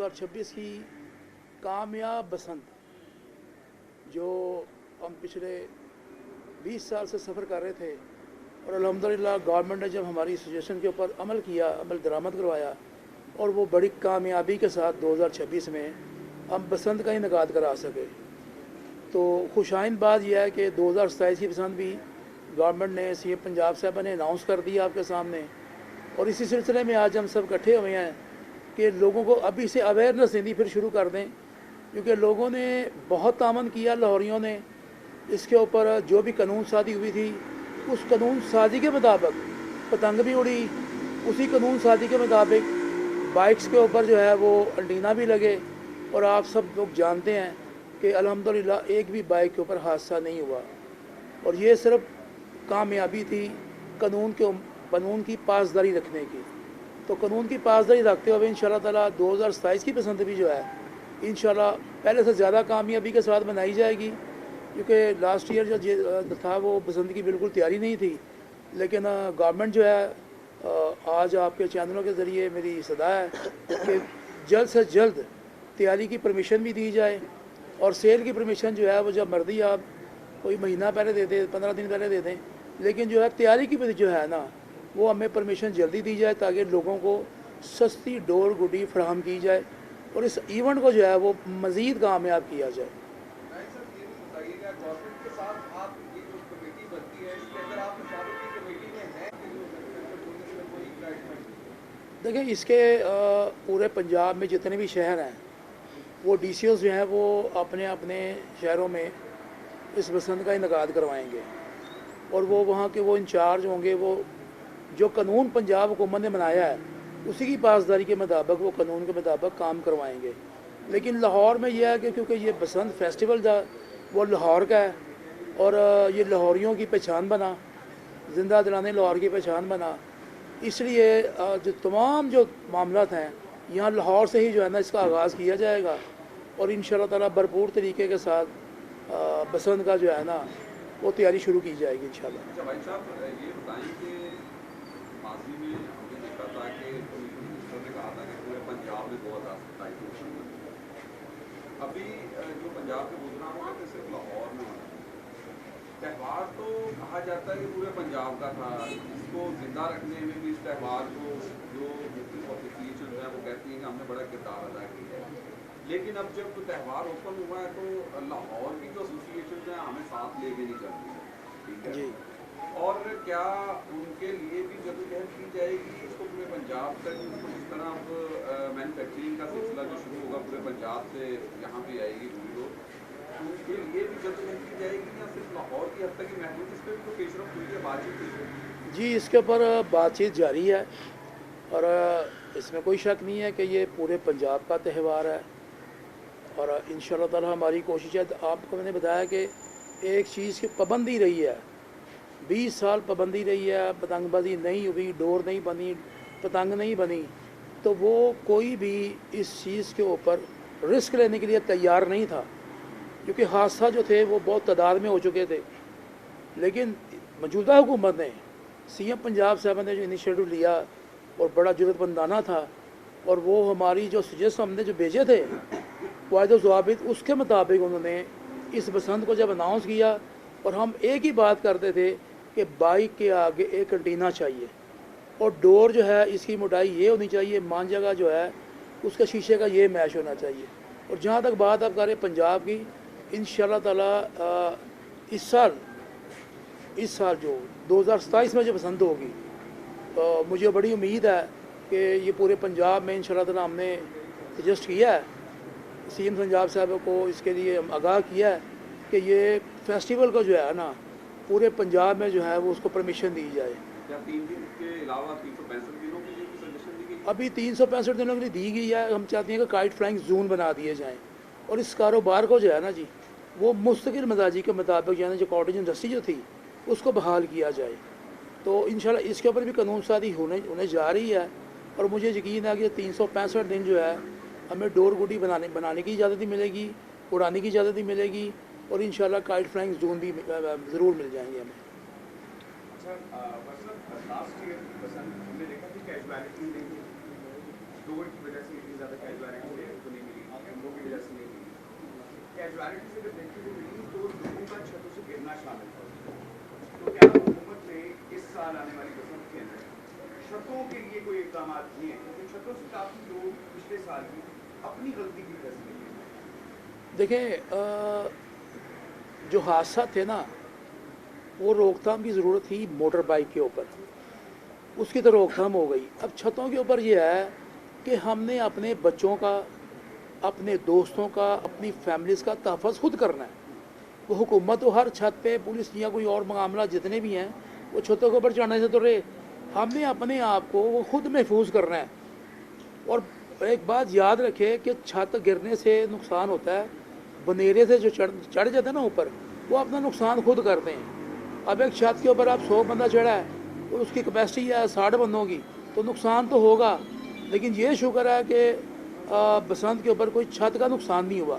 2026 की कामयाब बसंत जो हम पिछले 20 साल से सफ़र कर रहे थे और अल्हम्दुलिल्लाह गवर्नमेंट ने जब हमारी सजेशन के ऊपर अमल किया, अमल दरामद करवाया और वो बड़ी कामयाबी के साथ 2026 में हम बसंत का इनेकाद करा सके। तो खुशाइन बात यह है कि 2027 की बसंत भी गवर्नमेंट ने सीएम पंजाब साहब ने अनाउंस कर दिया आपके सामने, और इसी सिलसिले में आज हम सब इकट्ठे हुए हैं कि लोगों को अभी से अवेयरनेस देनी फिर शुरू कर दें, क्योंकि लोगों ने बहुत तामन किया, लाहौरियों ने इसके ऊपर जो भी कानून साजी हुई थी उस कानून साजी के मुताबिक पतंग भी उड़ी, उसी कानून साजी के मुताबिक बाइक्स के ऊपर जो है वो एंटीना भी लगे, और आप सब लोग जानते हैं कि अल्हम्दुलिल्लाह एक भी बाइक के ऊपर हादसा नहीं हुआ। और ये सिर्फ कामयाबी थी कानून की पासदारी रखने की। तो कानून की पासदारी रखते हुए इंशाअल्लाह ताला 2027 की बसंत भी जो है इंशाअल्लाह पहले से ज़्यादा कामयाबी के साथ मनाई जाएगी, क्योंकि लास्ट ईयर जो था वो बसंत की बिल्कुल तैयारी नहीं थी। लेकिन गवर्नमेंट जो है आज आपके चैनलों के ज़रिए मेरी सदा है कि जल्द से जल्द तैयारी की परमिशन भी दी जाए, और सेल की परमिशन जो है वो जब मर्जी आप कोई महीना पहले दे दें, 15 दिन पहले दे दें, लेकिन जो है तैयारी की जो है ना वो हमें परमिशन जल्दी दी जाए ताकि लोगों को सस्ती डोर गुडी फराहम की जाए और इस इवेंट को जो है वो मज़ीद कामयाब किया जाए। देखिए, इसके पूरे पंजाब में जितने भी शहर हैं वो DCOs जो हैं वो अपने अपने शहरों में इस बसंत का इनेकाद करवाएंगे, और वो वहाँ के वो इंचार्ज होंगे, वो जो कानून पंजाब हुकूमत ने बनाया है उसी की पासदारी के मुताबिक वो कानून के मुताबिक काम करवाएंगे। लेकिन लाहौर में यह है कि क्योंकि ये बसंत फेस्टिवल था वो लाहौर का है और ये लाहौरियों की पहचान बना, ज़िंदा दिलाने लाहौर की पहचान बना, इसलिए जो तमाम जो मामलात हैं यहाँ लाहौर से ही जो है ना इसका आगाज़ किया जाएगा, और इंशाअल्लाह ताला भरपूर तरीके के साथ बसंत का जो है ना वो तैयारी शुरू की जाएगी इंशाअल्लाह। अच्छा भाई साहब, ये बताएं कि माजी में हमने देखा था कि मिनिस्टर ने कहा था कि पूरे पंजाब में 2027 में अभी जो पंजाब के प्रोग्राम होगा कि सिर्फ लाहौर में होना त्यौहार, तो कहा जाता है कि पूरे पंजाब का था। इसको जिंदा रखने में भी इस त्यौहार को जो मुख्तलिफ एसोसिएशन है वो कहती हैं कि हमने बड़ा किरदार अदा किया है, लेकिन अब जब त्यौहार ओपन हुआ है तो लाहौर की जो एसोसिएशन है हमें साथ लेके नहीं चलती है, ठीक है जी। और क्या उनके लिए भी जदोजहद की जाएगी इसको पूरे पंजाब तक, इस तरह अब मैन्युफैक्चरिंग का सिलसिला जो शुरू होगा पूरे पंजाब से यहाँ पे आएगी पूरी रोड, उनके लिए भी जदोजहद की जाएगी या सिर्फ लाहौर की हद तक ही महफूज? इस पर भी तो पेशरफ हुई है, बातचीत हुई है जी, इसके ऊपर बातचीत जारी है और इसमें कोई शक नहीं है कि ये पूरे पंजाब का त्यौहार है, और इंशाअल्लाह ताला हमारी कोशिश है। आपको मैंने बताया कि एक चीज़ की पाबंदी रही है, 20 साल पाबंदी रही है, पतंगबाजी नहीं हुई, डोर नहीं बनी, पतंग नहीं बनी, तो वो कोई भी इस चीज़ के ऊपर रिस्क लेने के लिए तैयार नहीं था, क्योंकि हादसा जो थे वो बहुत तादाद में हो चुके थे। लेकिन मौजूदा हुकूमत ने, CM पंजाब साहब ने जो इनिशिएटिव लिया और बड़ा जुर्रतमंदाना था, और वो हमारी जो सजेस्ट हमने जो भेजे थे वायदो ज़वाबित उसके मुताबिक उन्होंने इस बसंत को जब अनाउंस किया, और हम एक ही बात करते थे कि बाइक के आगे एक एंटीना चाहिए और डोर जो है इसकी मोटाई ये होनी चाहिए, मान जगह जो है उसका शीशे का ये मैच होना चाहिए। और जहाँ तक बात आप करें पंजाब की, इंशाअल्लाह ताला इस साल जो 2027 में जो बसंत होगी, तो मुझे बड़ी उम्मीद है कि ये पूरे पंजाब में इंशाअल्लाह ताला हमने सजेस्ट किया है, CM पंजाब साहब को इसके लिए आगाह किया है कि ये फेस्टिवल को जो है ना पूरे पंजाब में जो है वो उसको परमिशन दी जाए। क्या 3 दिन के अलावा 365 दिनों के लिए भी सजेशन दी गई? अभी 365 दिनों के लिए दी गई है। हम चाहते हैं कि काइट फ्लाइंग जोन बना दिए जाएँ, और इस कारोबार को जो है ना जी वो मुस्तकिल मजाजी के मुताबिक यानी जो कॉटेज इंडस्ट्री जो थी उसको बहाल किया जाए। तो इंशाल्लाह इसके ऊपर भी कानून साजी होने जा रही है, और मुझे यकीन है कि 365 दिन जो है हमें डोर गुडी बनाने की इजाज़त भी मिलेगी, उड़ाने की इजाज़त भी मिलेगी, और इंशाल्लाह काइट फ्लाइंग जोन भी ज़रूर मिल जाएंगे हमें। अच्छा, मतलब लास्ट ईयर की बसंत हमने देखा कि कैजुअलिटी नहीं थी, डोर की वजह से इतनी ज़्यादा कैजुअलिटी कैजुअलिटी से जब देखने को मिली तो लोगों का छतों से गिरना शामिल था। तो क्या हुकूमत ने इस साल आने वाली बसंत के अंदर छतों के लिए कोई इकदाम किए हैं? क्योंकि छतों से काफ़ी लोग पिछले साल की अपनी गलती की फैसले लिए। देखें, जो हादसा थे ना, वो रोकथाम की ज़रूरत थी मोटर बाइक के ऊपर, उसकी तो रोकथाम हो गई। अब छतों के ऊपर ये है कि हमने अपने बच्चों का, अपने दोस्तों का, अपनी फैमिलीज़ का तहफ़्फ़ुज़ खुद करना है। वो हुकूमत तो हर छत पे पुलिस या कोई और मामला जितने भी हैं वो छतों के ऊपर चढ़ने से तो रहे, हमने अपने आप को वो खुद महफूज करना है। और एक बात याद रखें कि छत गिरने से नुकसान होता है, बनेरे से जो चढ़ जाते हैं ना ऊपर, वो अपना नुकसान खुद करते हैं। अब एक छत के ऊपर आप 100 बंदा चढ़ा है तो उसकी कैपेसिटी है 60 बंदों की, तो नुकसान तो होगा। लेकिन ये शुक्र है कि बसंत के ऊपर कोई छत का नुकसान नहीं हुआ।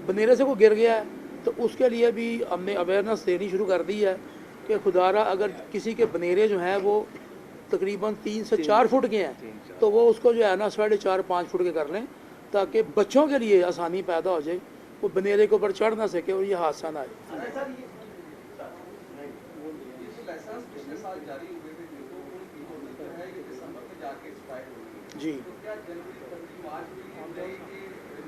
बनेरे से कोई गिर गया है तो उसके लिए भी हमने अवेयरनेस देनी शुरू कर दी है कि खुदारा अगर किसी के बनेरे जो हैं वो तकरीबन 3 से 4 फुट के हैं तो वो उसको जो है ना 4.5-5 फुट के कर लें, ताकि बच्चों के लिए आसानी पैदा हो जाए, वो बनेरे के ऊपर चढ़ ना सके और ये हादसा ना आए। लाइसेंस पिछले साल जारी हुए थे जो है कि दिसंबर में जाके एक्सपायर हो गए। जी, तो क्या जनवरी फरवरी मार्च में हम जाएंगे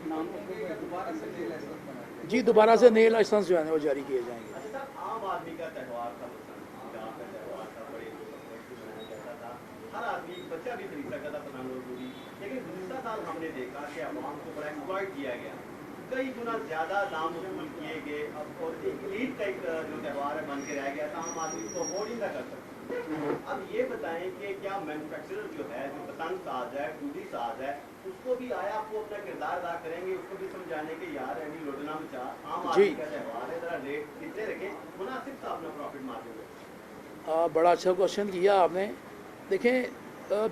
नाम होंगे या दोबारा से नए लाइसेंस बनाएंगे? जी, दोबारा से नए लाइसेंस जो है वो जारी किए जाएंगे। अच्छा, आम आदमी का त्यौहार था, पंजाब का त्यौहार था, बड़े मनाया जाता था, हर आदमी बच्चा भी खरीद सकता था पतंग और गुड़ी। लेकिन दूसरा साल हमने देखा कि अवाम को बड़ा एक्सप्लॉइट किया गया, कई गुना ज्यादा दाम वसूल किए गए। अब और एक ईद का एक जो त्यौहार है बन के रह गया था, आम आदमी इसको अफोर्ड ही ना कर सकते। अब ये बताएं कि क्या मैन्युफैक्चरर जो है, जो पतंग साज है, गुड़ी साज है, उसको भी आया आपको अपना किरदार अदा करेंगे, उसको भी समझाने के यार ऐनी लोटना मचा, आम आदमी का त्यौहार है, जरा रेट कितने रखें, मुनासिब सा अपना प्रॉफिट मार्जिन रखें। बड़ा अच्छा क्वेश्चन किया आपने। देखें,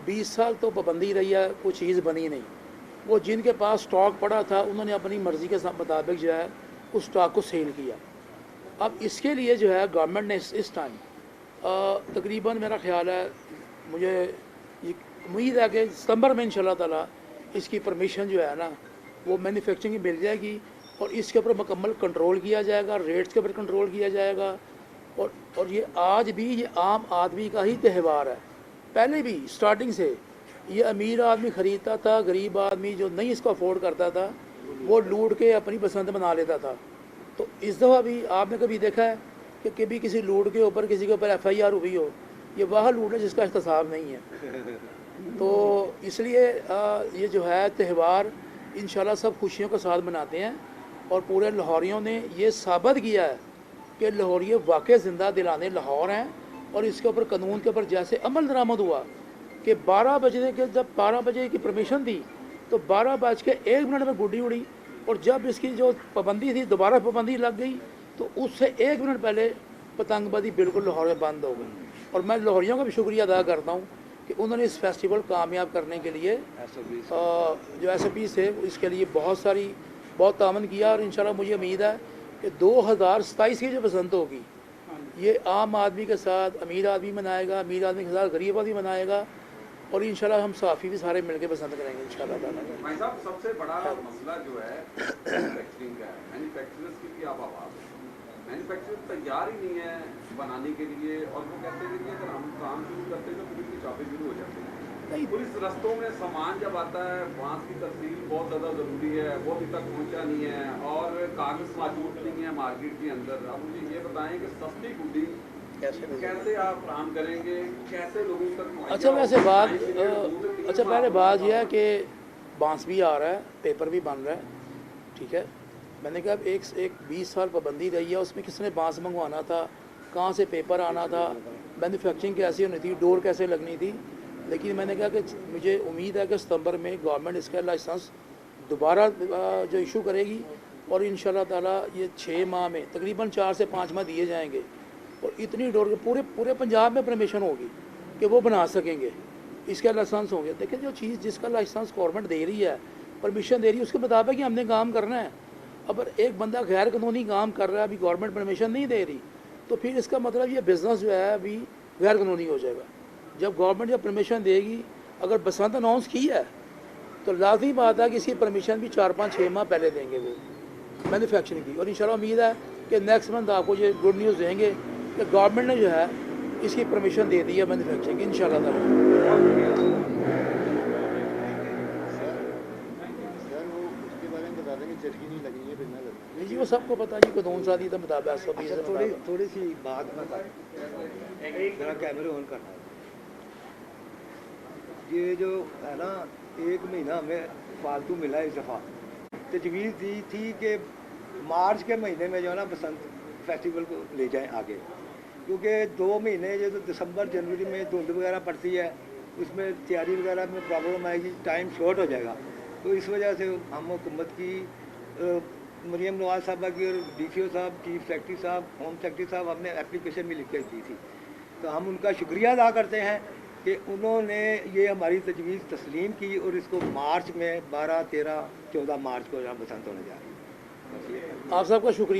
20 साल तो पाबंदी रही है, कोई चीज़ बनी नहीं। वो जिनके पास स्टॉक पड़ा था उन्होंने अपनी मर्ज़ी के मुताबिक जो है उस स्टॉक को सेल किया। अब इसके लिए जो है गवर्नमेंट ने इस टाइम तकरीबन मेरा ख्याल है, मुझे ये उम्मीद है कि सितंबर में इंशाल्लाह ताला इसकी परमिशन जो है ना वो मैन्युफैक्चरिंग की मिल जाएगी और इसके ऊपर मुकम्मल कंट्रोल किया जाएगा, रेट्स के ऊपर कंट्रोल किया जाएगा। और ये आज भी ये आम आदमी का ही त्यौहार है। पहले भी स्टार्टिंग से ये अमीर आदमी ख़रीदता था, गरीब आदमी जो नहीं इसको अफोर्ड करता था वो लूट के अपनी पसंद बना लेता था। तो इस दफ़ा भी आपने कभी देखा है कि कभी किसी लूट के ऊपर किसी के ऊपर FIR हुई हो? ये वह लूट है जिसका एहतसाब नहीं है। तो इसलिए ये जो है त्यौहार इंशाल्लाह सब खुशियों के साथ मनाते हैं और पूरे लाहौरियों ने ये साबित किया है कि लाहौरी वाकई ज़िंदा दिलाने लाहौर हैं। और इसके ऊपर कानून के ऊपर जैसे अमल दरामद हुआ कि 12 बजे के, जब 12 बजे की परमिशन थी तो 12:01 में गुड्डी उड़ी, और जब इसकी जो पाबंदी थी दोबारा पाबंदी लग गई तो उससे 1 मिनट पहले पतंगबाजी बिल्कुल लाहौर में बंद हो गई। और मैं लाहौरियों का भी शुक्रिया अदा करता हूँ कि उन्होंने इस फेस्टिवल कामयाब करने के लिए जो SOP थे इसके लिए बहुत तामन किया। और इंशाल्लाह मुझे उम्मीद है कि 2027 की जो बसंत होगी ये आम आदमी के साथ अमीर आदमी मनाएगा, अमीर आदमी के साथ गरीब आदमी मनाएगा, और इंशाल्लाह हम साफ़ी भी सारे मिलकर पसंद करेंगे इंशाल्लाह ताला। भाई साहब, सबसे बड़ा मसला जो है मैन्युफैक्चरिंग का है। मैन्युफैक्चरर्स की भी आप आवाज़, मैन्युफैक्चरर तैयार ही नहीं है बनाने के लिए, और वो कहते हैं कि अगर हम काम शुरू करते हैं तो पुलिस की चापे शुरू हो जाते हैं। नहीं, पुलिस रस्तों में सामान जब आता है, बांस की तफसील बहुत ज़्यादा ज़रूरी है, वो अभी तक पहुँचा नहीं है, और कागज़ मौजूद नहीं है मार्केट के अंदर। अब मुझे ये बताएं कि सस्ती गुड्डी कैसे आप काम करेंगे, कैसे लोगों तक मुहैया अच्छा, वैसे हो? बात टाइम पीरियड दूर है, कितना अच्छा पहले आप बात बताओ। यह है कि बांस भी आ रहा है, पेपर भी बन रहा है, ठीक है। मैंने कहा एक 20 साल पाबंदी रही है, उसमें किसने बांस मंगवाना था, कहाँ से पेपर आना था, मैन्युफैक्चरिंग कैसे होनी थी, डोर कैसे लगनी थी। लेकिन मैंने कहा कि मुझे उम्मीद है कि सितंबर में गवर्नमेंट इसका लाइसेंस दोबारा जो इशू करेगी, और इंशाल्लाह ताला ये 6 माह में तकरीबन 4 से 5 माह दिए जाएंगे, और इतनी डोर के पूरे पंजाब में परमिशन होगी कि वो बना सकेंगे, इसके लाइसेंस होंगे। देखिए, जो चीज़ जिसका लाइसेंस गवर्नमेंट दे रही है, परमिशन दे रही है, उसके मुताबिक ही हमने काम करना है। अगर एक बंदा गैर कानूनी काम कर रहा है, अभी गवर्नमेंट परमिशन नहीं दे रही, तो फिर इसका मतलब ये बिज़नेस जो है अभी गैर कानूनी हो जाएगा। जब गवर्नमेंट परमिशन देगी, अगर बसंत अनाउंस की है तो लाजमी बात है कि इसकी परमिशन भी 4-5-6 माह पहले देंगे वो। मैन्युफैक्चरिंग की, और इंशाल्लाह उम्मीद है कि नेक्स्ट मंथ आपको ये गुड न्यूज़ देंगे कि गवर्नमेंट ने जो है इसकी परमिशन दे दी है मैन्युफैक्चरिंग की इंशाल्लाह ताला। सर वो उसके बारे में बता देंगे चरखी नहीं लगी है बिना लगी। नहीं जी, वो सबको पता जी, कानून सादी का मुताबिक सब अच्छा थोड़ी थोड़ी सी बात बता जरा कैमरे ऑन करना। ये जो है ना 1 महीना हमें फालतू मिला इस दफ़ा। तजवीज़ दी थी कि मार्च के महीने में जो है ना बसंत फेस्टिवल को ले जाएं आगे, क्योंकि 2 महीने जो तो दिसंबर जनवरी में धुंध वगैरह पड़ती है, उसमें तैयारी वगैरह में प्रॉब्लम आएगी, टाइम शॉर्ट हो जाएगा। तो इस वजह से हम हुकूमत की मरियम नवाज साहबा की और DCO साहब, चीफ सेक्रेटरी साहब, होम सेक्रेटरी साहब हमने एप्लीकेशन भी लिख के दी थी। तो हम उनका शुक्रिया अदा करते हैं कि उन्होंने ये हमारी तजवीज़ तस्लीम की और इसको मार्च में 12, 13, 14 मार्च को यहाँ बसंत होने जा रही है। आप सबका शुक्रिया।